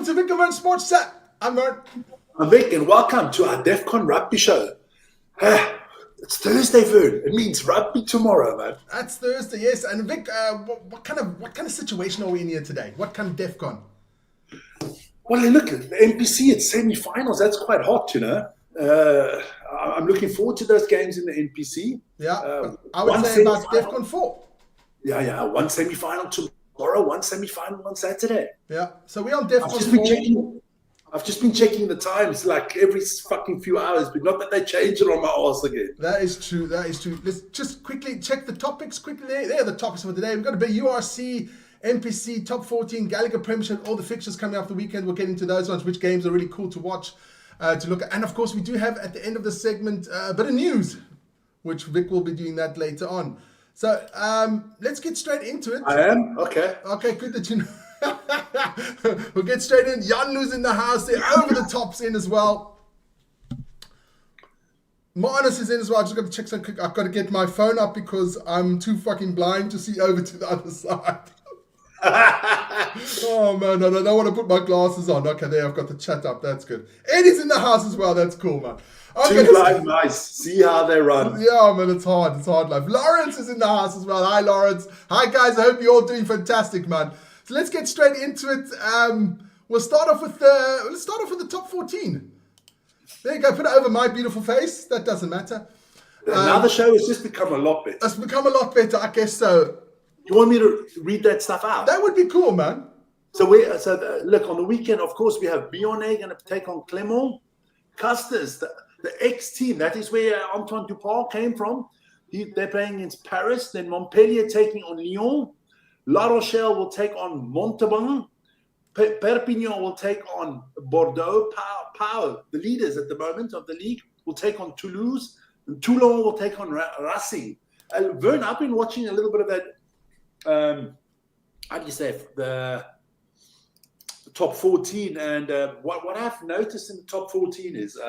to Vic and Vern Sports Chat. I'm Vern. I'm Vic, and welcome to our Defcon Rugby Show. It's Thursday, Vern. It means rugby tomorrow, man. That's Thursday, yes. And Vic, what kind of situation are we in here today? What kind of Defcon? Well, look, the NPC, it's semi-finals. That's quite hot, you know. I'm looking forward to those games in the NPC. Yeah, I would say about Defcon 4. Yeah. One semi-final tomorrow, one semi-final on Saturday. Yeah, so we're on Defcon 4. I've just been checking the times like every fucking few hours, but not that they change it on my arse again. That is true. Let's just quickly check the topics quickly. There are the topics for today. We've got a bit URC, NPC, Top 14, Gallagher Premiership, all the fixtures coming up the weekend. We'll get into those ones, which games are really cool to watch, to look at. And of course, we do have at the end of the segment a bit of news, which Vic will be doing that later on. So let's get straight into it. I am? Okay. Okay, good that you know. We'll get straight in. Janlu's in the house. They're over the tops in as well. Marnus is in as well. I just got to check some quick. I've got to get my phone up because I'm too fucking blind to see over to the other side. Oh man, I don't want to put my glasses on. Okay, there I've got the chat up. That's good. Eddie's in the house as well. That's cool, man. Okay, too blind mice. See how they run. Yeah, man, it's hard. It's hard life. Lawrence is in the house as well. Hi, Lawrence. Hi, guys. I hope you're all doing fantastic, man. So let's get straight into it. We'll start off with the top 14. There you go. Put it over my beautiful face. That doesn't matter. Now the show has just become a lot better. It's become a lot better, I guess so. You want me to read that stuff out? That would be cool, man. So look, on the weekend, of course, we have Bionnet going to take on Clermont. Custos, the ex-team. That is where Antoine Dupont came from. They're playing against Paris. Then Montpellier taking on Lyon. La Rochelle will take on Montauban. Perpignan will take on Bordeaux. Pau, the leaders at the moment of the league, will take on Toulouse. And Toulon will take on Racing. Vern, I've been watching a little bit of that, how do you say, the top 14. And what I've noticed in the top 14 is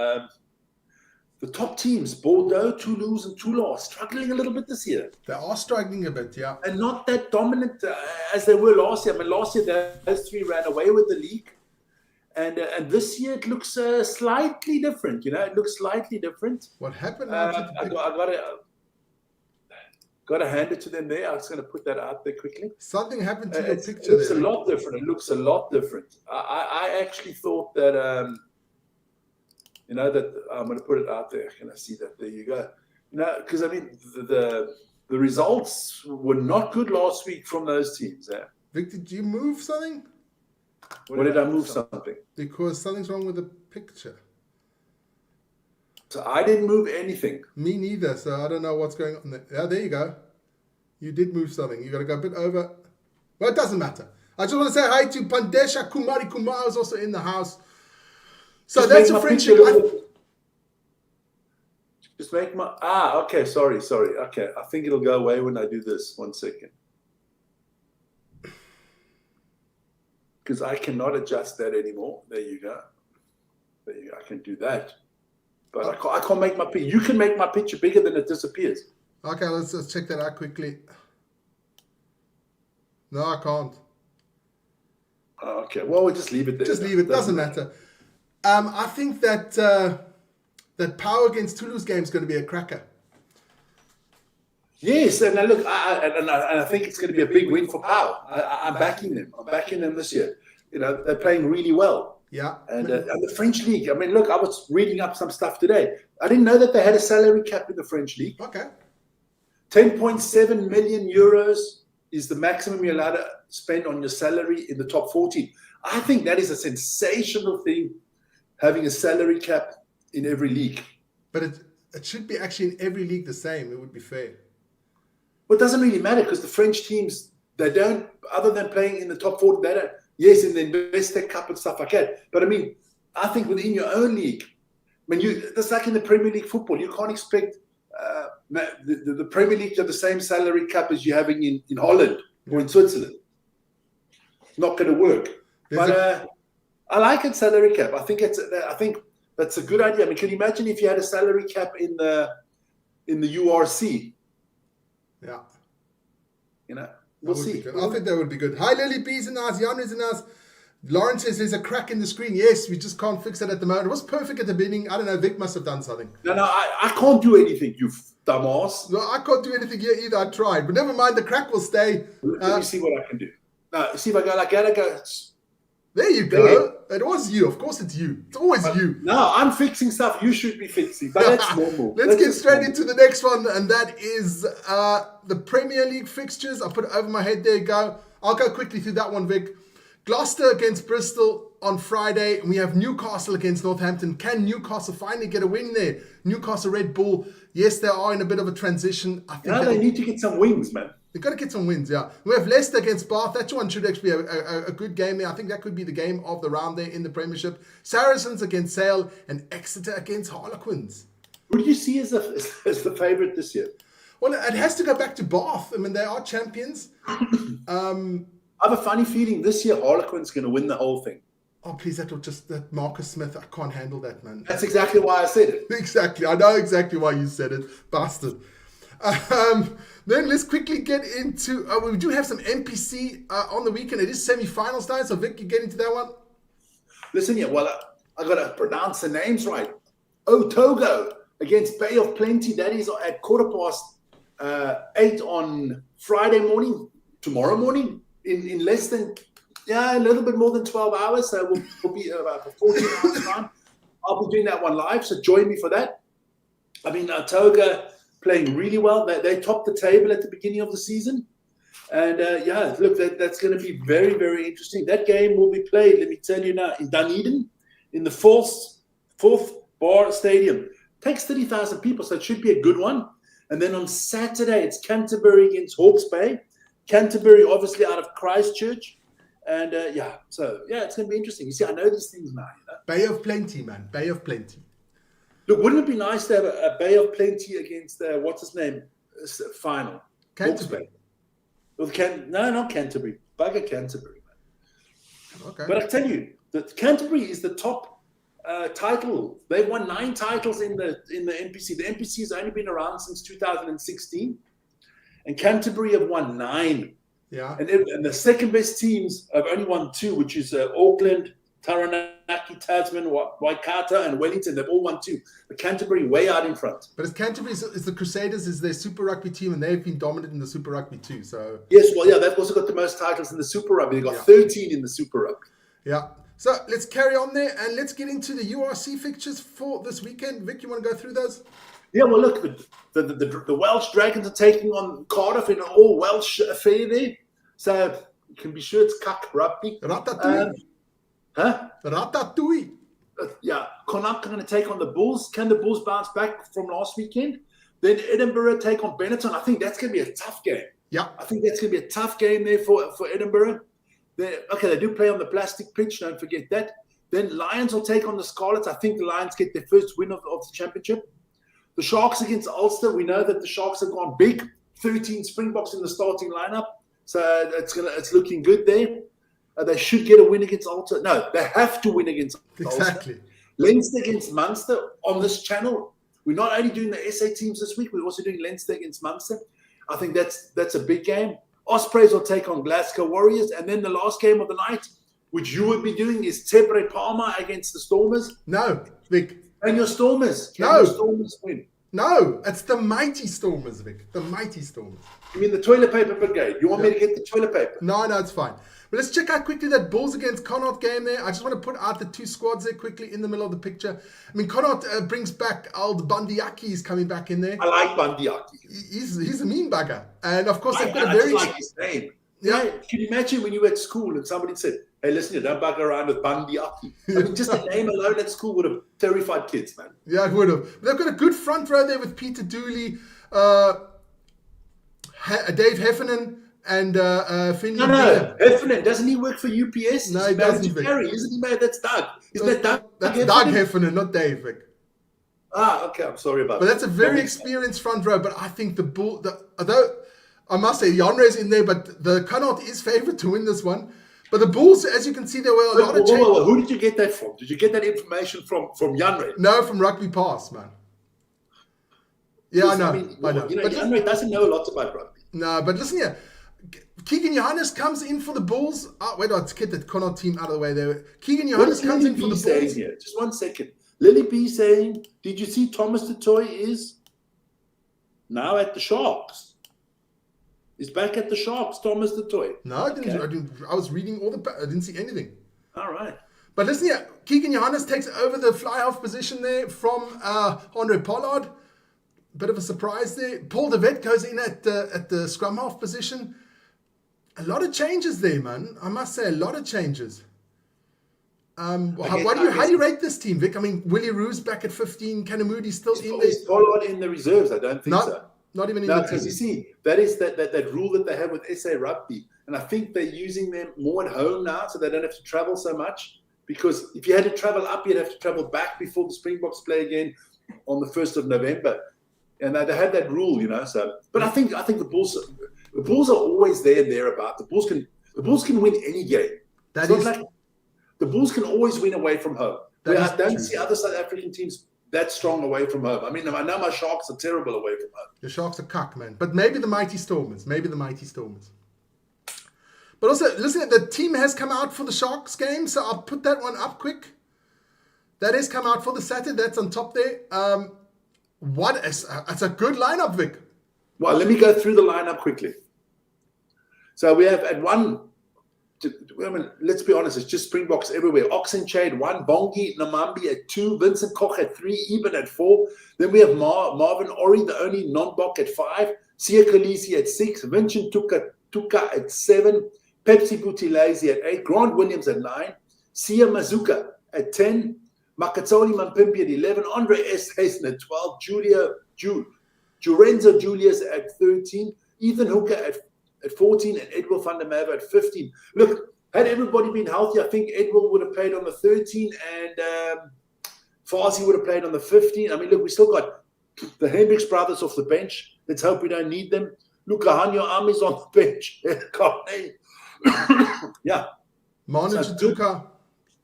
the top teams, Bordeaux, Toulouse, and Toulon, are struggling a little bit this year. They are struggling a bit, yeah. And not that dominant as they were last year. I mean, last year, those three ran away with the league. And this year, it looks slightly different, you know. It looks slightly different. What happened? I got to hand it to them there. I was going to put that out there quickly. Something happened to your picture. It looks a lot different. It looks a lot different. I actually thought that... you know, that I'm going to put it out there. Can I see that? There you go. Because I mean, the results were not good last week from those teams. Vic, did you move something? What did I move something? Because something's wrong with the picture. So I didn't move anything. Me neither. So I don't know what's going on there. Yeah, there you go. You did move something. You got to go a bit over. Well, it doesn't matter. I just want to say hi to Pandesha Kumari. Kumar is also in the house. So just that's a friendship. Just make my... okay, sorry. Okay, I think it'll go away when I do this. 1 second. Because I cannot adjust that anymore. There you go. I can do that. But I can't make my picture. You can make my picture bigger than it disappears. Okay, let's just check that out quickly. No, I can't. Okay, well, we'll just leave it there. Just leave it. Doesn't matter. I think that that Pau against Toulouse game is going to be a cracker. Yes, and look, I think it's going to be a big win for Pau. I'm backing them. I'm backing them this year. You know, they're playing really well. Yeah. And the French league. I mean, look, I was reading up some stuff today. I didn't know that they had a salary cap in the French league. Okay. 10.7 million euros is the maximum you're allowed to spend on your salary in the top 14. I think that is a sensational thing, having a salary cap in every league. But it should be actually in every league the same. It would be fair. Well, it doesn't really matter because the French teams, they don't, other than playing in the top 40, they don't, yes, in the Investec Cup and stuff like that. But I mean, I think within your own league, I mean, it's like in the Premier League football. You can't expect the Premier League to have the same salary cap as you're having in Holland or in Switzerland. It's not going to work. But I like a salary cap. I think that's a good idea. I mean, can you imagine if you had a salary cap in the URC? Yeah. You know, we'll see. I think that would be good. Hi, Lily B's in us. Jan is in us. Lawrence says there's a crack in the screen. Yes, we just can't fix it at the moment. It was perfect at the beginning. I don't know. Vic must have done something. No, I can't do anything, you dumbass. No, I can't do anything here either. I tried. But never mind. The crack will stay. Let me see what I can do. Now, see if I go like that. I go. There you go. It was you. Of course it's you. It's always you. No, I'm fixing stuff you should be fixing. But that's normal. Let's get straight into the next one. And that is the Premier League fixtures. I'll put it over my head. There you go. I'll go quickly through that one, Vic. Gloucester against Bristol on Friday. And we have Newcastle against Northampton. Can Newcastle finally get a win there? Newcastle Red Bull. Yes, they are in a bit of a transition. I think they need to get some wins, man. They've got to get some wins, yeah. We have Leicester against Bath. That one should actually be a good game there. I think that could be the game of the round there in the Premiership. Saracens against Sale and Exeter against Harlequins. Who do you see as the favourite this year? Well, it has to go back to Bath. I mean, they are champions. I have a funny feeling this year Harlequins going to win the whole thing. Oh, please, that Marcus Smith. I can't handle that, man. That's exactly why I said it. Exactly. I know exactly why you said it. Bastard. Then let's quickly get into, we do have some NPC on the weekend. It is semi-finals time, so Vic, you get into that one? Listen here, well, I got to pronounce the names right. Otogo against Bay of Plenty. That is at 8:15 on Friday morning, tomorrow morning, in less than, a little bit more than 12 hours. So we'll be about 14 hours time. I'll be doing that one live, so join me for that. I mean, Otogo playing really well. They topped the table at the beginning of the season. And look, that's going to be very, very interesting. That game will be played, let me tell you now, in Dunedin, in the fourth bar stadium. Takes 30,000 people, so it should be a good one. And then on Saturday, it's Canterbury against Hawke's Bay. Canterbury, obviously, out of Christchurch. And it's going to be interesting. You see, I know these things now. You know? Bay of Plenty, man. Bay of Plenty. Look, wouldn't it be nice to have a Bay of Plenty against, what's his name, final? Canterbury. No, not Canterbury. Bugger Canterbury, man. Okay. But I tell you, that Canterbury is the top title. They've won 9 titles in the NPC. The NPC has only been around since 2016. And Canterbury have won 9. Yeah. And the second best teams have only won 2, which is Auckland, Taranaki, Tasman, Waikato, and Wellington. They've all won 2. But Canterbury way out in front. But as Canterbury is the Crusaders, is their Super Rugby team, and they've been dominant in the Super Rugby too. So yes, well, yeah, they've also got the most titles in the Super Rugby. They've got 13 in the Super Rugby. Yeah. So let's carry on there, and let's get into the URC fixtures for this weekend. Vic, you want to go through those? Yeah, well, look, the Welsh Dragons are taking on Cardiff in an all-Welsh affair there. So you can be sure it's Cuck Rugby. Ratatouille. Ratatouille. Connacht are going to take on the Bulls. Can the Bulls bounce back from last weekend? Then Edinburgh take on Benetton. I think that's going to be a tough game. Yeah. I think that's going to be a tough game there for Edinburgh. They do play on the plastic pitch. Don't forget that. Then Lions will take on the Scarlets. I think the Lions get their first win of the championship. The Sharks against Ulster. We know that the Sharks have gone big. 13 Springboks in the starting lineup. So it's looking good there. They should get a win against Ulster. No, they have to win against Ulster. Exactly. Leinster against Munster on this channel. We're not only doing the SA teams this week, we're also doing Leinster against Munster. I think that's a big game. Ospreys will take on Glasgow Warriors. And then the last game of the night, which you would be doing, is Tebre Palma against the Stormers. No, Vic. And your Stormers. Can your Stormers win? No, it's the mighty Stormers, Vic. The mighty Stormers. You mean the toilet paper brigade? You want me to get the toilet paper? No, it's fine. But let's check out quickly that Bulls against Connacht game there. I just want to put out the 2 squads there quickly in the middle of the picture. I mean, Connacht brings back old Bandiaki is coming back in there. I like Bandiaki. He's a mean bugger. And of course, they've got I a very... just like his name. Yeah. Can you imagine when you were at school and somebody said, hey, listen, you don't bugger around with Bandiaki. I mean, just the name alone at school would have terrified kids, man. Yeah, it would have. But they've got a good front row there with Peter Dooley, Dave Heffernan, and Finley. No. Heffernan, doesn't he work for UPS? No, he doesn't. Gary, isn't he, mate? That's Doug. Isn't that Doug? That's Heffernan? Doug Heffernan, not Dave, Vic. Okay, I'm sorry about that. But that. that's a very experienced front row. But I think although I must say Janre's in there, but the Connacht is favourite to win this one. But the Bulls, as you can see, there were a lot of changes. Who did you get that from? Did you get that information from Janre? No, from Rugby Pass, man. Yeah, I know. You know, Janre doesn't know a lot about rugby. No, but listen here. Keegan Johannes comes in for the Bulls. Oh, wait, let's get that Connaught team out of the way there. Keegan What Johannes is comes Lily in for B the saying Bulls. here? Just 1 second. Lily B saying, did you see Thomas du Toit is now at the Sharks? He's back at the Sharks, Thomas du Toit. No, I didn't. I was reading I didn't see anything. All right. But listen here, Keegan Johannes takes over the fly-half position there from Andre Pollard. Bit of a surprise there. Paul DeVet goes in at the scrum half position. A lot of changes there, man. I must say, a lot of changes. How do you rate this team, Vic? I mean, Willie Roo's back at 15. Kanamudi still in there. Is Pollard in the reserves? I don't think so. Not even in the team. Because you see, that is that rule that they have with SA Rugby. And I think they're using them more at home now, so they don't have to travel so much. Because if you had to travel up, you'd have to travel back before the Springboks play again on the 1st of November. And they had that rule, you know. So, but I think the Bulls are always there and thereabout. The Bulls can win any game. The Bulls can always win away from home. I don't see other South African teams that strong away from home. I mean, I know my Sharks are terrible away from home. The Sharks are cuck, man. But maybe the Mighty Stormers. But also, listen, the team has come out for the Sharks game, so I'll put that one up quick. That has come out for the Saturday. That's on top there. It's a good lineup, Vic. Well, let me go through the lineup quickly. So we have at 1, let's be honest, it's just Springboks everywhere. Oxenshade 1, Bongi Namambi at 2, Vincent Koch at 3, Eben at 4. Then we have Marvin Ori, the only non-Bok, at 5, Sia Khaleesi at 6, Vincent Tuka at 7, Pepsi Buthelezi at 8, Grant Williams at 9, Sia Mazuka at 10, Makatsoni Mampimpi at 11, Andre Esterhuizen at 12, Jurenzo Julius at 13, Ethan Hooker at 14, and Edwin van der Merwe at 15. Look, had everybody been healthy, I think Edwin would have played on the 13 and Farsi would have played on the 15. I mean, look, we still got the Hendricks brothers off the bench. Let's hope we don't need them. Luka Hanyo Ami's on the bench. Yeah. Manu Chituka.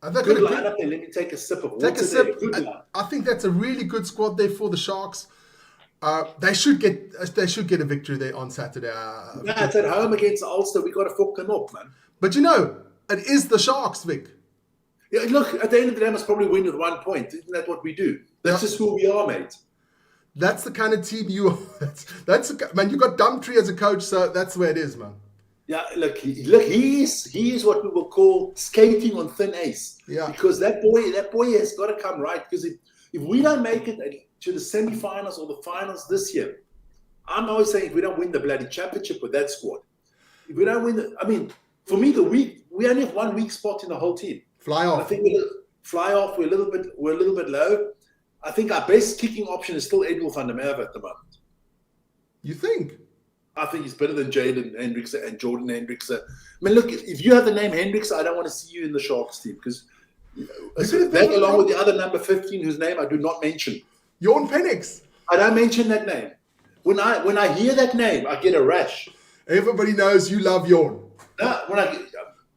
Good lineup there. Let me take a sip of water. Take a sip. I think that's a really good squad there for the Sharks. They should get a victory there on Saturday. It's at home against Ulster. We got to fuck them up, man. But you know, it is the Sharks, Vic. Yeah, look, at the end of the day, I must probably win with 1 point. Isn't that what we do? That's just who we are, mate. That's the kind of team you are. Man, you got Dumtree as a coach, so that's the way it is, man. Yeah, look, he is what we will call skating on thin ice. Yeah. Because that boy has got to come right. Because if we don't make it to the semi-finals or the finals this year, I'm always saying if we don't win the bloody championship with that squad, if we don't win for me, we only have 1 weak spot in the whole team. Fly off. I think we're a little bit low. I think our best kicking option is still Edwin van der Merwe at the moment. You think? I think he's better than Jaden Hendricks and Jordan Hendricks. I mean, look, if you have the name Hendricks, I don't want to see you in the Sharks team because that along with the other number 15, whose name I do not mention. Jorn Penix. I don't mention that name. When I hear that name, I get a rash. Everybody knows you love Jorn. When I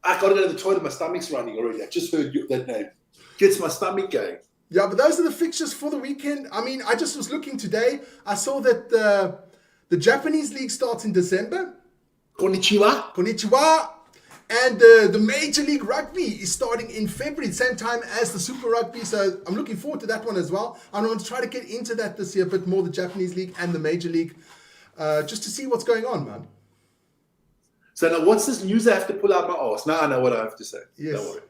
got to go to the toilet, my stomach's running already. I just heard that name. Gets my stomach going. Yeah, but those are the fixtures for the weekend. I mean, I just was looking today. I saw that the Japanese league starts in December. Konnichiwa. And the Major League Rugby is starting in February, same time as the Super Rugby. So I'm looking forward to that one as well. I'm going to try to get into that this year, a bit more the Japanese League and the Major League, just to see what's going on, man. So now what's this news I have to pull out my arse? Now I know what I have to say. Yes. Don't worry.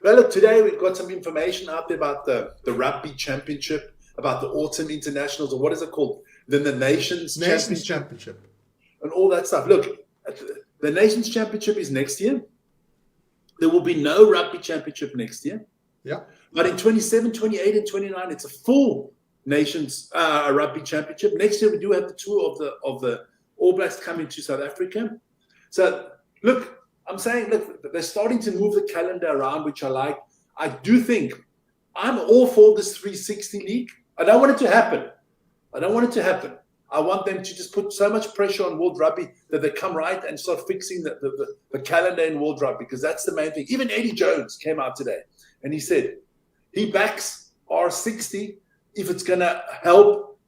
Well, look, today we've got some information out there about the Rugby Championship, about the Autumn Internationals, or what is it called? The Nations Championship. And all that stuff. Look, the Nations Championship is next year. There will be no Rugby Championship next year. Yeah. But in 27, 28, and 29, it's a full Nations Rugby Championship. Next year, we do have the tour of the All Blacks coming to South Africa. So, look, I'm saying, look, they're starting to move the calendar around, which I like. I do think I'm all for this 360 league. I don't want it to happen. I want them to just put so much pressure on World Rugby that they come right and start fixing the calendar in World Rugby, because that's the main thing. Even Eddie Jones came out today and he said he backs R60 if it's going to help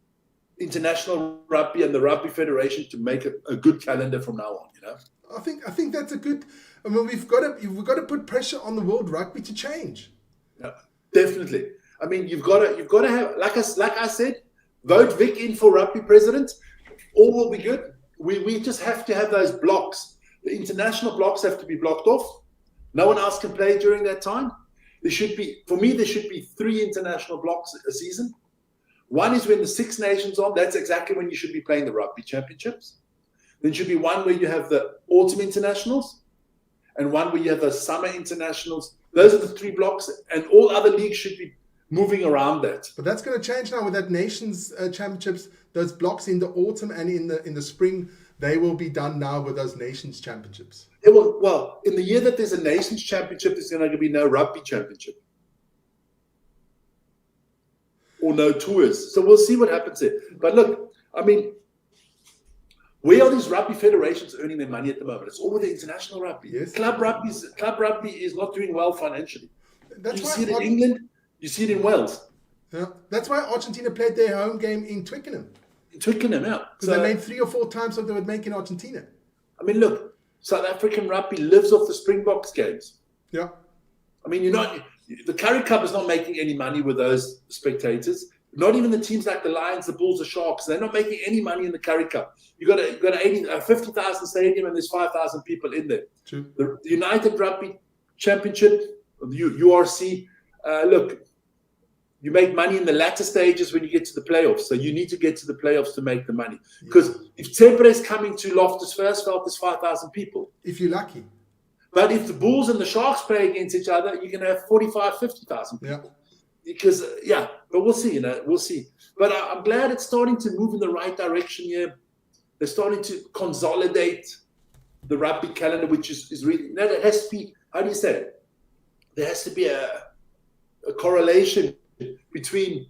international rugby and the Rugby Federation to make a good calendar from now on. I think that's a good. I mean, we've got to put pressure on the World Rugby to change. Yeah, definitely. I mean, you've got to have, like I said, vote Vic in for rugby president. All will be good. We just have to have those blocks. The international blocks have to be blocked off. No one else can play during that time. There should be 3 international blocks a season. One is when the Six Nations on. That's exactly when you should be playing the rugby championships. Then should be one where you have the autumn internationals, and one where you have the summer internationals. Those are the 3 blocks, and all other leagues should be moving around that. But that's going to change now with that Nations Championships. Those blocks in the autumn and in the spring, they will be done now with those Nations Championships. Yeah, well, in the year that there's a Nations Championship, there's going to be no Rugby Championship. Or no tours. So we'll see what happens there. But look, I mean, where are these rugby federations earning their money at the moment? It's all with the international rugby. Yes. Club rugby is not doing well financially. That's you why see it in England, you see it in Wales. Yeah, that's why Argentina played their home game in Twickenham. Twickenham, yeah. Because they made 3 or 4 times what they would make in Argentina. I mean, look, South African rugby lives off the Springboks games. Yeah. I mean, the Currie Cup is not making any money with those spectators. Not even the teams like the Lions, the Bulls, the Sharks. They're not making any money in the Currie Cup. You got a 50,000 stadium and there's 5,000 people in there. True. The United Rugby Championship, the URC, look, you make money in the latter stages when you get to the playoffs. So you need to get to the playoffs to make the money. Because if Tepere is coming to Loftus Versfeld, there's 5,000 people. If you're lucky. But if the Bulls and the Sharks play against each other, you can have 45, 50,000 people. Yeah. Because, but we'll see, we'll see. But I'm glad it's starting to move in the right direction here. They're starting to consolidate the rugby calendar, which is really, it has to be, how do you say it? There has to be a correlation between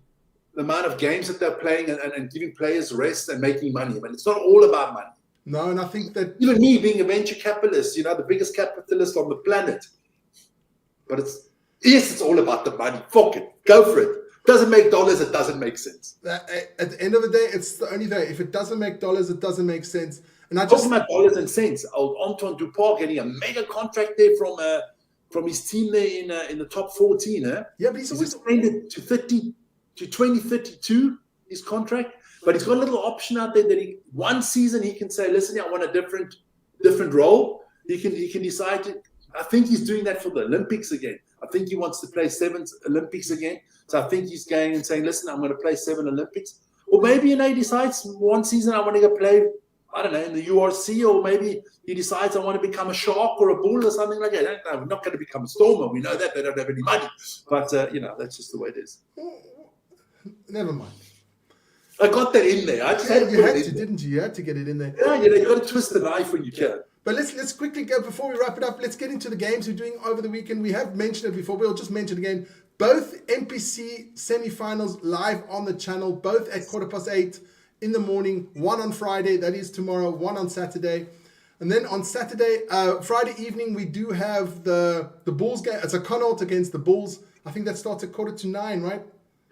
the amount of games that they're playing and giving players rest and making money. I mean, it's not all about money. No, and I think that... Even me being a venture capitalist, the biggest capitalist on the planet. But it's all about the money. Fuck it. Go for it. Doesn't make dollars, it doesn't make sense. At the end of the day, it's the only way. If it doesn't make dollars, it doesn't make sense. And talking about dollars and cents, Antoine Dupont getting a mega contract there from his team there in the top 14. Yeah, but he's extended to 2032, his contract. But he's got a little option out there that one season he can say, listen, I want a different role. He can decide to. I think he's doing that for the Olympics again. I think he wants to play 7 Olympics again. So I think he's going and saying, listen, I'm going to play 7 Olympics. Or maybe he decides one season I want to go play, I don't know, in the URC, or maybe he decides I want to become a Shark or a Bull or something like that. No, we're not going to become a Stormer. We know that. They don't have any money. But, that's just the way it is. Never mind. I got that in there. I just had to you had to, didn't you? You had to get it in there. Yeah, you got to twist the knife when you can. But let's quickly go, before we wrap it up, let's get into the games we're doing over the weekend. We have mentioned it before. We'll just mention it again. Both NPC semi-finals live on the channel, both at 8:15 in the morning. One on Friday, that is tomorrow. One on Saturday. And then on Friday evening, we do have the Bulls game. It's a Connaught against the Bulls. I think that starts at 8:45, right?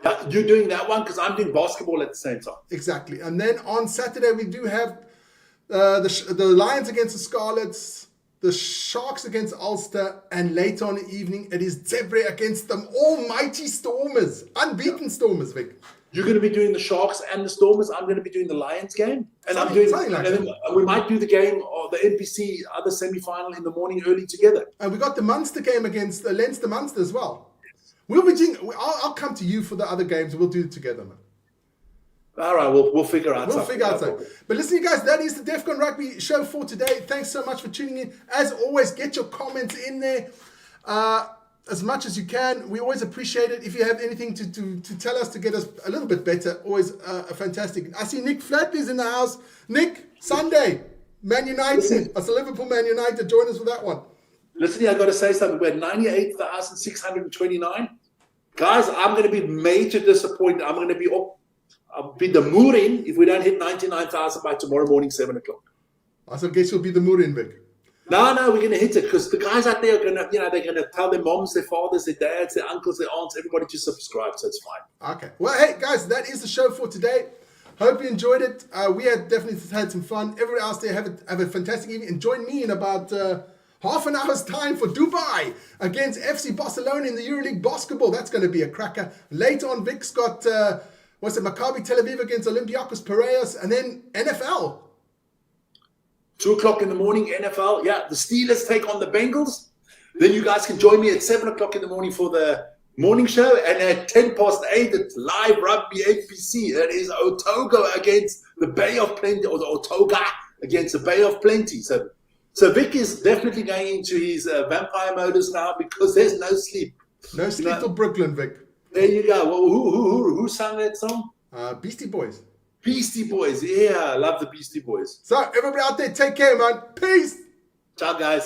Yeah, you're doing that one because I'm doing basketball at the same time. Exactly. And then on Saturday, we do have the Lions against the Scarlets, the Sharks against Ulster, and later on in the evening, it is Tepere against them almighty Stormers. Unbeaten Stormers, Vic. You're going to be doing the Sharks and the Stormers. I'm going to be doing the Lions game. And we might do the game or the NPC other semi-final in the morning early together. And we got the Munster game against Leinster Munster as well. We'll be doing. I'll come to you for the other games. We'll do it together, man. All right, we'll figure out. We'll figure out something. But listen, you guys, that is the Defcon Rugby Show for today. Thanks so much for tuning in. As always, get your comments in there as much as you can. We always appreciate it. If you have anything to tell us to get us a little bit better, always fantastic. I see Nick Flatley's in the house. Nick, Sunday, Man United. That's Liverpool Man United. Join us for that one. Listen, I got to say something. We're 98,629. Guys, I'm going to be major disappointed. I'll be the Moorin if we don't hit 99,000 by tomorrow morning, 7 o'clock. I guess you'll be the Moorin, Vic. No, we're going to hit it because the guys out there are going to, they're going to tell their moms, their fathers, their dads, their uncles, their aunts, everybody to subscribe. So it's fine. Okay. Well, hey, guys, that is the show for today. Hope you enjoyed it. We had definitely had some fun. Everybody else there, have a fantastic evening. And join me in about half an hour's time for Dubai against FC Barcelona in the EuroLeague basketball. That's going to be a cracker. Later on, Vic's got, Maccabi Tel Aviv against Olympiacos Piraeus, and then NFL. 2 o'clock in the morning, NFL. Yeah, the Steelers take on the Bengals. Then you guys can join me at 7 o'clock in the morning for the morning show. And at 8:10, it's live rugby HPC. That is Otogo against the Bay of Plenty, or the Otoga against the Bay of Plenty. So Vic is definitely going into his vampire modus now because there's no sleep. No sleep till Brooklyn, Vic. There you go. Well, who sang that song? Beastie Boys. Beastie Boys. Yeah, I love the Beastie Boys. So everybody out there, take care, man. Peace. Ciao, guys.